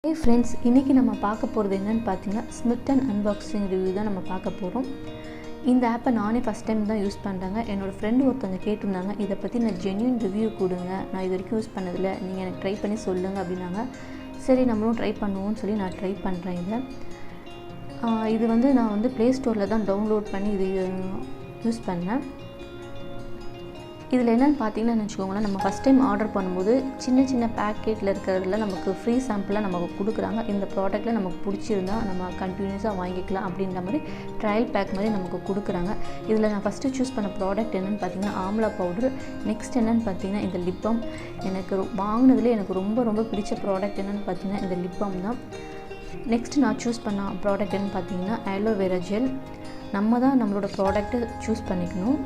Hey friends, இன்றைக்கி நம்ம பார்க்க போகிறது என்னென்னு பார்த்தீங்கன்னா ஸ்மிட்டன் அன்பாக்சிங் ரிவ்யூ தான் நம்ம பார்க்க போகிறோம். இந்த ஆப்பை நானே ஃபஸ்ட் டைம் தான் யூஸ் பண்ணுறேங்க. என்னோடய ஃப்ரெண்டு ஒருத்தவங்க கேட்டிருந்தாங்க, இதை பற்றி நான் ஜென்யூன் ரிவ்யூ கொடுங்க, நான் இது வரைக்கும் யூஸ் பண்ணதில்லை, நீங்கள் எனக்கு ட்ரை பண்ணி சொல்லுங்கள் அப்படின்னாங்க. சரி நம்மளும் ட்ரை பண்ணுவோம்னு சொல்லி நான் ட்ரை பண்ணுறேன். இது நான் ப்ளே ஸ்டோரில் தான் டவுன்லோட் பண்ணி இது யூஸ் பண்ணேன். இதில் என்னென்னு பார்த்தீங்கன்னு வச்சுக்கோங்களேன், நம்ம ஃபஸ்ட் டைம் ஆர்டர் பண்ணும்போது சின்ன சின்ன பேக்கெட்டில் இருக்கிறதுல நமக்கு ஃப்ரீ சாம்பிளாக நமக்கு கொடுக்குறாங்க. இந்த ப்ராடக்ட்டில் நமக்கு பிடிச்சிருந்தா நம்ம கண்டினியூஸாக வாங்கிக்கலாம் அப்படின்ற மாதிரி ட்ரையல் பேக் மாதிரி நமக்கு கொடுக்குறாங்க. இதில் நான் ஃபஸ்ட்டு சூஸ் பண்ண ப்ராடக்ட் என்னென்னு பார்த்தீங்கன்னா ஆம்லா பவுட்ரு. நெக்ஸ்ட் என்னென்னு பார்த்தீங்கன்னா இந்த லிப்பம். எனக்கு வாங்கினதுலேயே எனக்கு ரொம்ப பிடிச்ச ப்ராடக்ட் என்னென்னு பார்த்தீங்கன்னா இந்த லிப்பம் தான். நெக்ஸ்ட் நான் சூஸ் பண்ண ப்ராடக்ட் என்னென்னு பார்த்தீங்கன்னா ஆலோவேரா ஜெல். நம்ம தான் நம்மளோட ப்ராடக்ட்டை சூஸ் பண்ணிக்கணும்.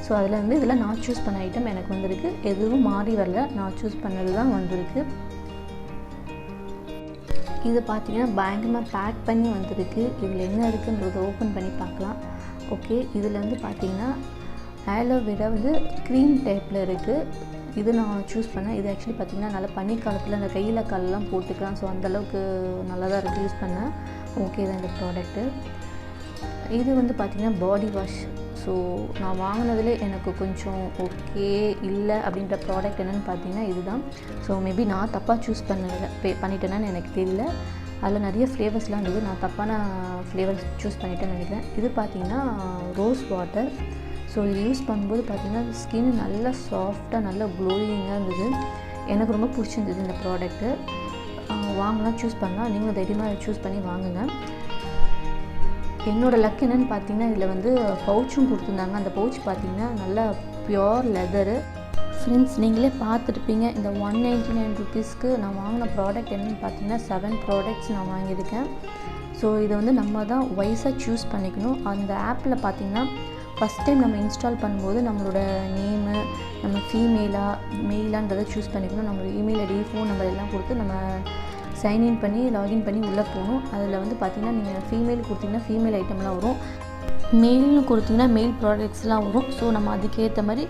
ஸோ அதில் இதில் நான் சூஸ் பண்ண ஐட்டம் எனக்கு வந்திருக்கு. எதுவும் மாறி வரல, நான் சூஸ் பண்ணது தான் வந்திருக்கு. இது பார்த்திங்கன்னா பயங்கரமாக பேக் பண்ணி வந்திருக்கு. இதில் என்ன இருக்குன்றதை ஓப்பன் பண்ணி பார்க்கலாம். ஓகே, இதில் பார்த்திங்கன்னா ஆலோவேரா க்ரீம் டைப்பில் இருக்குது. இது நான் சூஸ் பண்ணேன். இது ஆக்சுவலி பார்த்திங்கன்னா நல்லா பனிக்காலத்தில் அந்த கையில் காலெலாம் போட்டுக்கலாம். ஸோ அந்தளவுக்கு நல்லா தான் இருக்குது யூஸ் பண்ணேன். ஓகே தான் இந்த ப்ராடக்ட்டு. இது பார்த்திங்கன்னா பாடி வாஷ். ஸோ நான் வாங்கினதுலே எனக்கு கொஞ்சம் ஓகே இல்லை அப்படின்ற ப்ராடக்ட் என்னென்னு பார்த்தீங்கன்னா இதுதான். ஸோ மேபி நான் தப்பாக சூஸ் பண்ணிட்டேன்னு எனக்கு தெரியல. அதில் நிறைய ஃப்ளேவர்ஸ்லாம் இருந்தது. நான் தப்பான ஃப்ளேவர்ஸ் சூஸ் பண்ணிட்டேன்னு நினைக்கிறேன். இது பார்த்திங்கன்னா ரோஸ் வாட்டர். ஸோ இது யூஸ் பண்ணும்போது பார்த்திங்கன்னா ஸ்கின் நல்லா சாஃப்டாக நல்லா க்ளோயிங்காக இருந்தது. எனக்கு ரொம்ப பிடிச்சிருந்தது இந்த ப்ராடக்ட்டு. வாங்கலாம், சூஸ் பண்ணலாம். நீங்களும் தைரியமாக சூஸ் பண்ணி வாங்குங்க. என்னோடய லக் என்னென்னு பார்த்தீங்கன்னா இதில் பவுச்சும் கொடுத்துருந்தாங்க. அந்த பவுச் பார்த்திங்கன்னா நல்லா பியோர் லெதரு. ஃப்ரெண்ட்ஸ், நீங்களே பார்த்துருப்பீங்க. இந்த 199 ருபீஸ்க்கு நான் வாங்கின ப்ராடக்ட் என்னென்னு பார்த்தீங்கன்னா 7 ப்ராடக்ட்ஸ் நான் வாங்கியிருக்கேன். ஸோ இதை நம்ம தான் வைஸாக சூஸ் பண்ணிக்கணும். அந்த ஆப்பில் பார்த்திங்கன்னா ஃபஸ்ட் டைம் நம்ம இன்ஸ்டால் பண்ணும்போது நம்மளோட நேமு, நம்ம மெயிலான்றதை சூஸ் பண்ணிக்கணும். நம்மளோட இமெயில் ஐடி, ஃபோன் நம்பர் எல்லாம் கொடுத்து நம்ம சைன்இன் பண்ணி லாகின் பண்ணி உள்ளே போகணும். அதில் பார்த்திங்கன்னா நீங்கள் ஃபீமேல் கொடுத்திங்கன்னா ஃபீமேல் ஐட்டம்லாம் வரும், மெயில்னு கொடுத்திங்கன்னா மெயில் ப்ராடக்ட்ஸ்லாம் வரும். ஸோ நம்ம அதுக்கேற்ற மாதிரி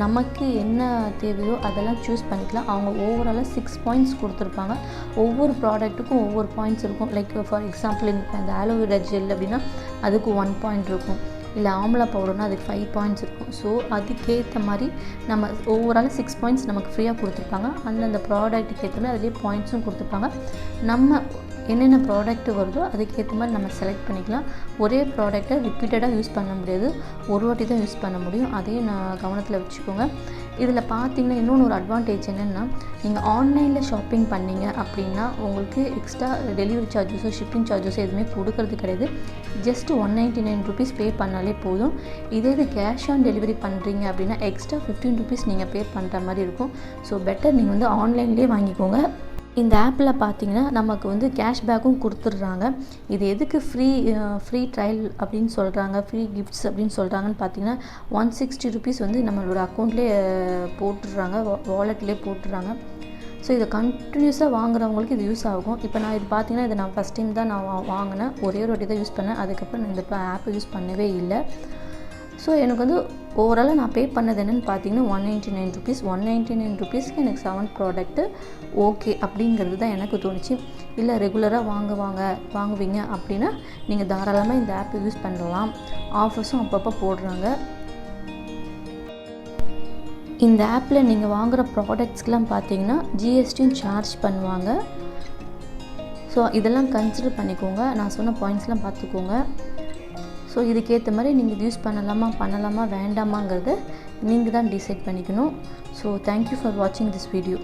நமக்கு என்ன தேவையோ அதெல்லாம் சூஸ் பண்ணிக்கலாம். அவங்க ஓவராலாக 6 பாயிண்ட்ஸ் கொடுத்துருப்பாங்க. ஒவ்வொரு ப்ராடக்ட்டுக்கும் ஒவ்வொரு பாயிண்ட்ஸ் இருக்கும். லைக் ஃபார் எக்ஸாம்பிள் இந்த ஆலோவேரா ஜெல் அப்படின்னா அதுக்கு 1 பாயிண்ட் இருக்கும். இல்லை ஆம்லா பவுடர்னால் அதுக்கு 5 பாயிண்ட்ஸ் இருக்கும். ஸோ அதுக்கேற்ற மாதிரி நம்ம ஓவராலாக 6 பாயிண்ட்ஸ் நமக்கு ஃப்ரீயாக கொடுத்துருப்பாங்க. அந்தந்த ப்ராடக்ட்டுக்கு ஏற்ற மாதிரி அதிலே பாயிண்ட்ஸும் கொடுத்துருப்பாங்க. நம்ம என்னென்ன ப்ராடக்ட் வருதோ அதுக்கேற்ற மாதிரி நம்ம செலக்ட் பண்ணிக்கலாம். ஒரே ப்ராடக்டை ரிப்பீட்டடாக யூஸ் பண்ண முடியாது, ஒரு வாட்டி தான் யூஸ் பண்ண முடியும். அதையும் நான் கவனத்தில் வச்சுக்கோங்க. இதில் பார்த்திங்கன்னா இன்னொன்று ஒரு அட்வான்டேஜ் என்னென்னா, நீங்கள் ஆன்லைனில் ஷாப்பிங் பண்ணிங்க அப்படின்னா உங்களுக்கு எக்ஸ்ட்ரா டெலிவரி சார்ஜஸோ ஷிப்பிங் சார்ஜஸோ எதுவுமே கொடுக்கறது கிடையாது. ஜஸ்ட் 199 ருபீஸ் பே பண்ணாலே போதும். இது கேஷ் ஆன் டெலிவரி பண்ணுறீங்க அப்படின்னா எக்ஸ்ட்ரா 15 ருபீஸ் நீங்கள் பே பண்ணுற மாதிரி இருக்கும். ஸோ பெட்டர் நீங்கள் ஆன்லைன்லேயே வாங்கிக்கோங்க. இந்த ஆப்பில் பார்த்திங்கன்னா நமக்கு கேஷ்பேக்கும் கொடுத்துட்றாங்க. இது எதுக்கு ஃப்ரீ ட்ரையல் அப்படின்னு சொல்கிறாங்க, ஃப்ரீ கிஃப்ட்ஸ் அப்படின்னு சொல்கிறாங்கன்னு பார்த்தீங்கன்னா 160 ருபீஸ் நம்மளோட அக்கௌண்ட்லேயே போட்டுடுறாங்க, வாலெட்லேயே போட்டுடுறாங்க. ஸோ இதை கண்டினியூஸாக வாங்குறவங்களுக்கு இது யூஸ் ஆகும். இப்போ நான் இது பார்த்திங்கன்னா இதை நான் ஃபஸ்ட் டைம் தான் நான் வாங்கினேன். ஒரே ஒரு வாட்டி தான் யூஸ் பண்ணேன். அதுக்கப்புறம் நான் இந்த ஆப்பை யூஸ் பண்ணவே இல்லை. ஸோ எனக்கு ஓவராலாக நான் பே பண்ணது என்னென்னு பார்த்தீங்கன்னா 199 ருபீஸ். 199 ருபீஸ்க்கு எனக்கு 7 ப்ராடக்ட்டு ஓகே அப்படிங்கிறது தான் எனக்கு தோணுச்சு. இல்லை ரெகுலராக வாங்குவீங்க அப்படின்னா நீங்கள் தாராளமாக இந்த ஆப்பை யூஸ் பண்ணலாம். ஆஃபர்ஸும் அப்பப்போ போடுறாங்க. இந்த ஆப்பில் நீங்கள் வாங்குகிற ப்ராடக்ட்ஸ்க்கெலாம் பார்த்தீங்கன்னா ஜிஎஸ்டியும் சார்ஜ் பண்ணுவாங்க. ஸோ இதெல்லாம் கன்சிடர் பண்ணிக்கோங்க. நான் சொன்ன பாயிண்ட்ஸ்லாம் பார்த்துக்கோங்க. ஸோ இதுக்கேற்ற மாதிரி நீங்கள் இது யூஸ் பண்ணலாமா வேண்டாமாங்கிறத நீங்கள் தான் டிசைட் பண்ணிக்கணும். ஸோ தேங்க்யூ ஃபார் வாட்சிங் திஸ் வீடியோ.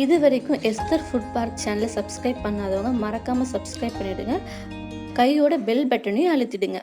இது வரைக்கும் எஸ்தர் ஃபுட் பார்க் சேனலை சப்ஸ்கிரைப் பண்ணாதவங்க மறக்காமல் சப்ஸ்கிரைப் பண்ணிவிடுங்க. கையோட பெல் பட்டனையும் அழுத்திடுங்க.